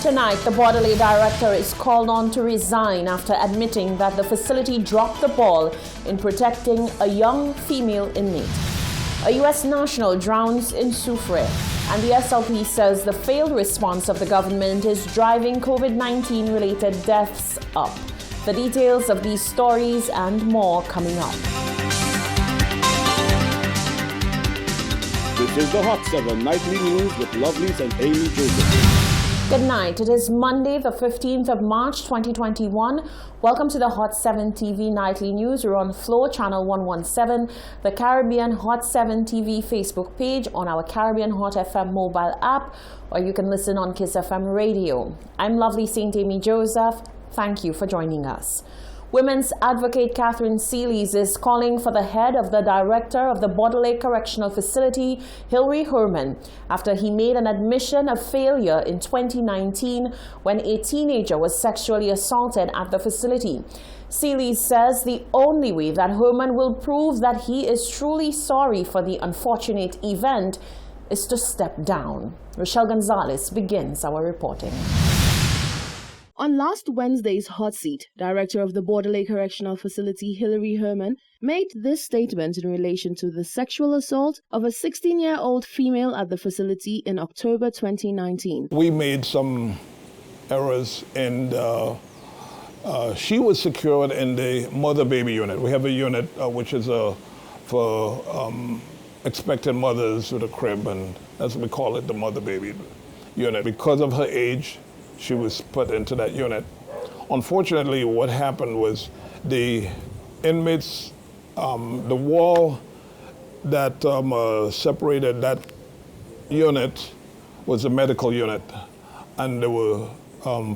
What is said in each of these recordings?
Tonight, the Bordelais director is called on to resign after admitting that the facility dropped the ball in protecting a young female inmate. A U.S. national drowns in Soufrière, and the SLP says the failed response of the government is driving COVID-19 related deaths up. The details of these stories and more coming up. This is the Hot 7 Nightly News with Lovelace and Amy Joseph. Good night. It is Monday, the 15th of March, 2021. Welcome to the Hot 7 TV Nightly News. We're on Flow Channel 117, the Caribbean Hot 7 TV Facebook page, on our Caribbean Hot FM mobile app, or you can listen on Kiss FM radio. I'm Lovely St. Amy Joseph. Thank you for joining us. Women's advocate Catherine Seelys is calling for the head of the director of the Bordelais Correctional Facility, Hilary Herman, after he made an admission of failure in 2019 when a teenager was sexually assaulted at the facility. Seelys says the only way that Herman will prove that he is truly sorry for the unfortunate event is to step down. Rochelle Gonzalez begins our reporting. On last Wednesday's hot seat, Director of the Bordelais Correctional Facility, Hilary Herman, made this statement in relation to the sexual assault of a 16-year-old female at the facility in October 2019. We made some errors, and she was secured in the mother-baby unit. We have a unit which is for expectant mothers with a crib, and as we call it, the mother-baby unit. Because of her age, she was put into that unit. Unfortunately, what happened was the inmates, the wall that separated that unit was a medical unit, and there were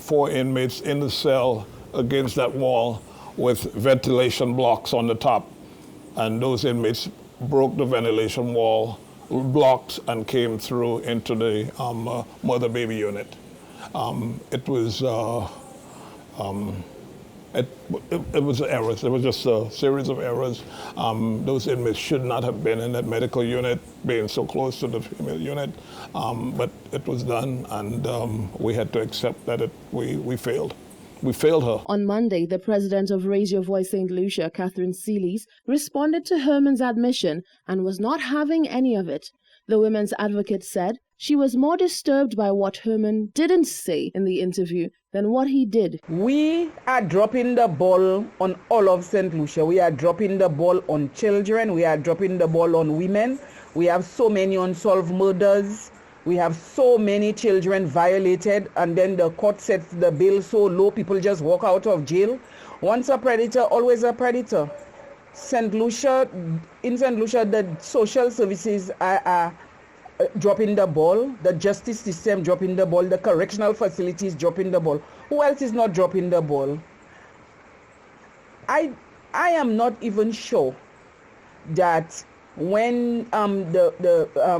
4 inmates in the cell against that wall with ventilation blocks on the top, and those inmates broke the ventilation wall blocks and came through into the mother-baby unit. It was errors. It was just a series of errors. Those inmates should not have been in that medical unit, being so close to the female unit. But it was done, and we had to accept that we failed. We failed her. On Monday, the president of Raise Your Voice St. Lucia, Catherine Seelys, responded to Herman's admission and was not having any of it. The women's advocate said she was more disturbed by what Herman didn't say in the interview than what he did. We are dropping the ball on all of St. Lucia. We are dropping the ball on children. We are dropping the ball on women. We have so many unsolved murders. We have so many children violated, and then the court sets the bill so low, people just walk out of jail. Once a predator, always a predator. In St. Lucia, the social services are dropping the ball, the justice system dropping the ball, the correctional facilities dropping the ball. Who else is not dropping the ball? I am not even sure that when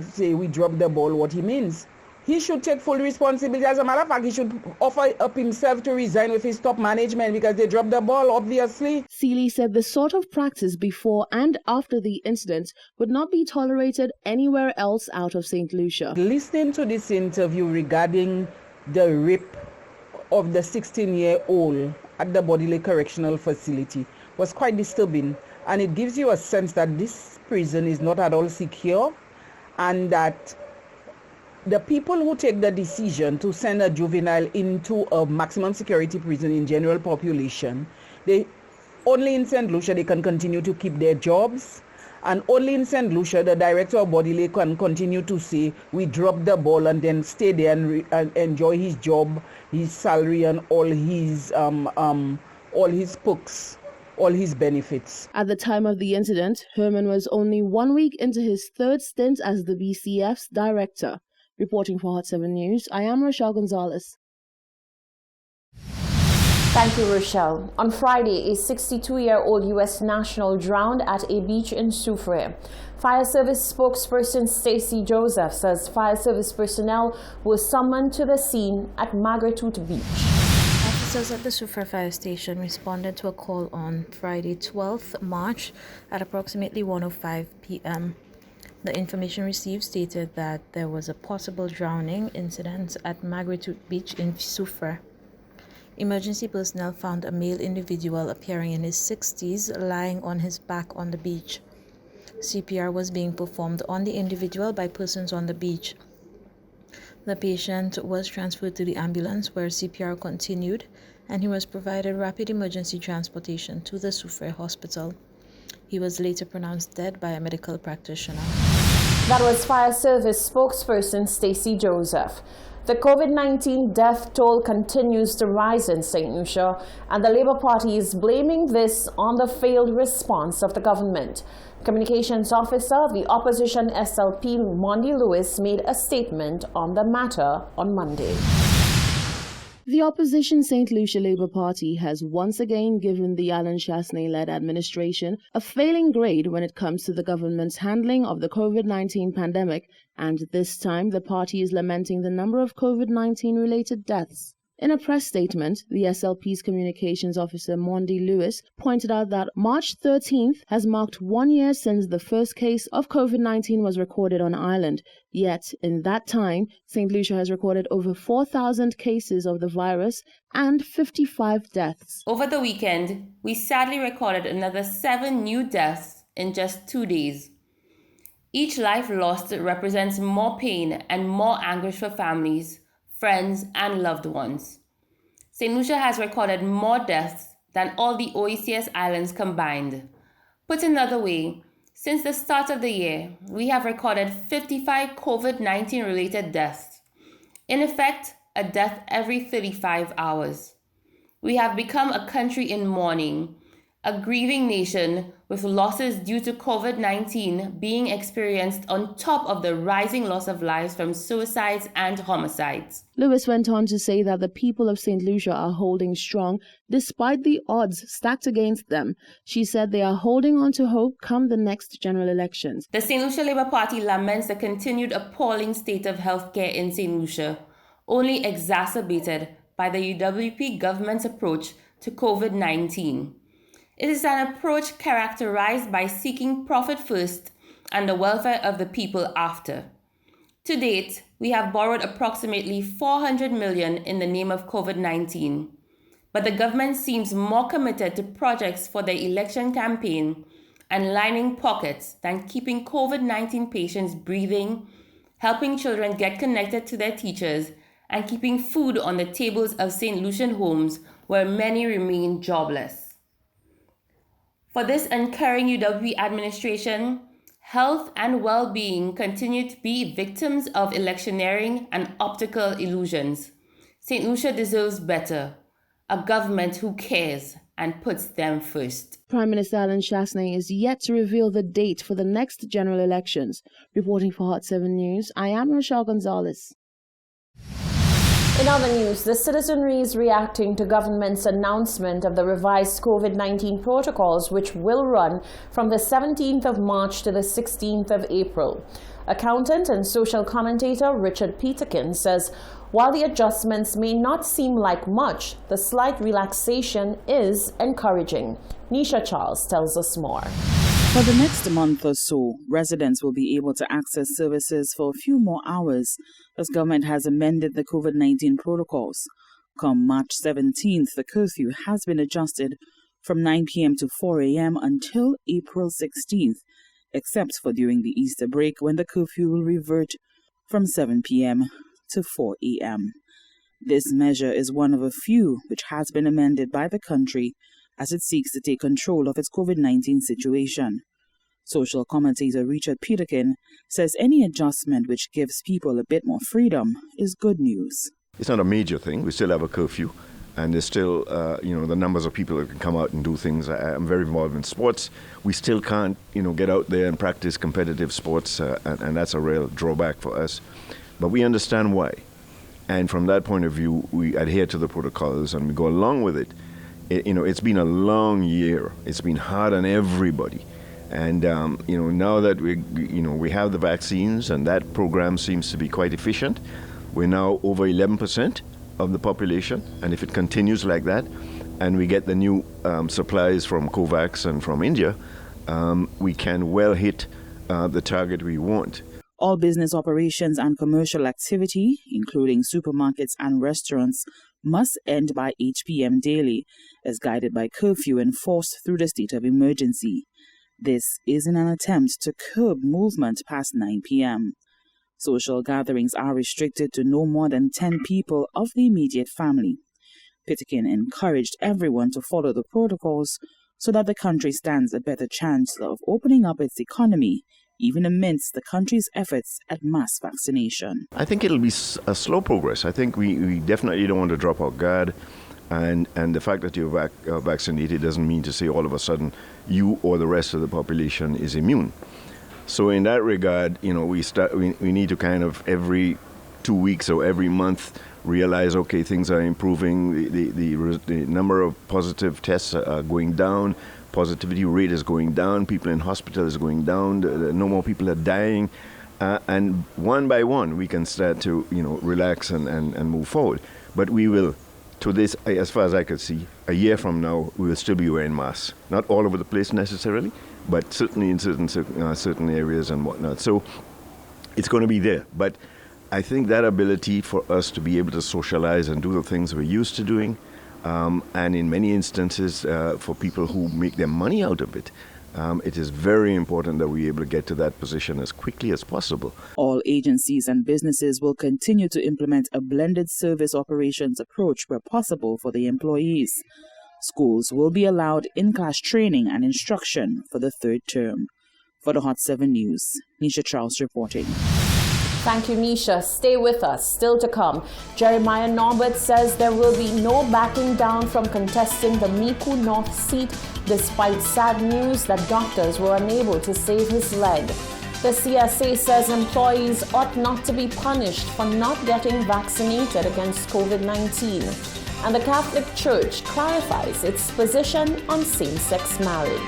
say we drop the ball, what he means. He should take full responsibility. As a matter of fact, he should offer up himself to resign with his top management because they dropped the ball, obviously. Seelys said the sort of practice before and after the incident would not be tolerated anywhere else out of St. Lucia. Listening to this interview regarding the rape of the 16-year-old at the Bordelais Correctional Facility was quite disturbing, and it gives you a sense that this prison is not at all secure, and that the people who take the decision to send a juvenile into a maximum security prison in general population, they only in St. Lucia they can continue to keep their jobs, and only in St. Lucia the director of Bordelais can continue to say we dropped the ball and then stay there and enjoy his job, his salary, and all his perks, all his benefits. At the time of the incident, Herman was only 1 week into his 3rd stint as the BCF's director. Reporting for Hot 7 News, I am Rochelle Gonzalez. Thank you, Rochelle. On Friday, a 62-year-old U.S. national drowned at a beach in Soufrière. Fire Service spokesperson Stacy Joseph says fire service personnel were summoned to the scene at Magretut Beach. Officers at the Soufrière Fire Station responded to a call on Friday, 12th March at approximately 1:05 p.m. The information received stated that there was a possible drowning incident at Magritut Beach in Soufrière. Emergency personnel found a male individual appearing in his 60s lying on his back on the beach. CPR was being performed on the individual by persons on the beach. The patient was transferred to the ambulance where CPR continued, and he was provided rapid emergency transportation to the Soufrière hospital. He was later pronounced dead by a medical practitioner. That was Fire Service spokesperson Stacey Joseph. The COVID-19 death toll continues to rise in St. Lucia, and the Labour Party is blaming this on the failed response of the government. Communications officer of the opposition SLP, Mondi Lewis, made a statement on the matter on Monday. The opposition St. Lucia Labour Party has once again given the Alan Chasney-led administration a failing grade when it comes to the government's handling of the COVID-19 pandemic, and this time the party is lamenting the number of COVID-19 related deaths. In a press statement, the SLP's communications officer Mondi Lewis pointed out that March 13th has marked 1 year since the first case of COVID-19 was recorded on Ireland. Yet, in that time, St. Lucia has recorded over 4,000 cases of the virus and 55 deaths. Over the weekend, we sadly recorded another 7 new deaths in just 2 days. Each life lost represents more pain and more anguish for families, friends, and loved ones. St. Lucia has recorded more deaths than all the OECS islands combined. Put another way, since the start of the year, we have recorded 55 COVID-19 related deaths. In effect, a death every 35 hours. We have become a country in mourning, a grieving nation with losses due to COVID-19 being experienced on top of the rising loss of lives from suicides and homicides. Lewis went on to say that the people of St. Lucia are holding strong despite the odds stacked against them. She said they are holding on to hope come the next general elections. The St. Lucia Labour Party laments the continued appalling state of healthcare in St. Lucia, only exacerbated by the UWP government's approach to COVID-19. It is an approach characterized by seeking profit first and the welfare of the people after. To date, we have borrowed approximately 400 million in the name of COVID-19, but the government seems more committed to projects for the election campaign and lining pockets than keeping COVID-19 patients breathing, helping children get connected to their teachers, and keeping food on the tables of St. Lucian homes where many remain jobless. For this incurring UWP administration, health and well-being continue to be victims of electioneering and optical illusions. St. Lucia deserves better, a government who cares and puts them first. Prime Minister Alan Chasney is yet to reveal the date for the next general elections. Reporting for Hot 7 News, I am Rochelle Gonzalez. In other news, the citizenry is reacting to government's announcement of the revised COVID-19 protocols, which will run from the 17th of March to the 16th of April. Accountant and social commentator Richard Peterkin says while the adjustments may not seem like much, the slight relaxation is encouraging. Nisha Charles tells us more. For the next month or so, residents will be able to access services for a few more hours as government has amended the COVID-19 protocols. Come March 17th, the curfew has been adjusted from 9 p.m. to 4 a.m. until April 16th, except for during the Easter break when the curfew will revert from 7 p.m. to 4 a.m. This measure is one of a few which has been amended by the country as it seeks to take control of its COVID-19 situation. Social commentator Richard Peterkin says any adjustment which gives people a bit more freedom is good news. It's not a major thing. We still have a curfew, and there's still, the numbers of people that can come out and do things. I'm very involved in sports. We still can't, get out there and practice competitive sports, and that's a real drawback for us. But we understand why. And from that point of view, we adhere to the protocols and we go along with it. It's been a long year. It's been hard on everybody. And, now that we have the vaccines and that program seems to be quite efficient, we're now over 11% of the population. And if it continues like that and we get the new supplies from COVAX and from India, we can well hit the target we want. All business operations and commercial activity, including supermarkets and restaurants, must end by 8 p.m. daily, as guided by curfew enforced through the state of emergency. This is in an attempt to curb movement past 9 p.m. Social gatherings are restricted to no more than 10 people of the immediate family. Pitkin encouraged everyone to follow the protocols so that the country stands a better chance of opening up its economy, even amidst the country's efforts at mass vaccination. I think it'll be a slow progress. I think we definitely don't want to drop our guard. And the fact that you're vaccinated doesn't mean to say all of a sudden you or the rest of the population is immune. So in that regard, we need to kind of every 2 weeks or every month realize, okay, things are improving. The number of positive tests are going down. Positivity rate is going down. People in hospital is going down. No more people are dying. And one by one, we can start to, relax and move forward. But we will, to this, as far as I could see, a year from now, we will still be wearing masks. Not all over the place necessarily, but certainly in certain areas and whatnot. So it's going to be there. But I think that ability for us to be able to socialize and do the things we're used to doing, and in many instances for people who make their money out of it, it is very important that we're able to get to that position as quickly as possible. All agencies and businesses will continue to implement a blended service operations approach where possible for the employees. Schools will be allowed in-class training and instruction for the third term. For the Hot 7 News, Nisha Charles reporting. Thank you, Nisha. Stay with us. Still to come, Jeremiah Norbert says there will be no backing down from contesting the Micoud North seat, despite sad news that doctors were unable to save his leg. The CSA says employees ought not to be punished for not getting vaccinated against COVID-19. And the Catholic Church clarifies its position on same-sex marriage.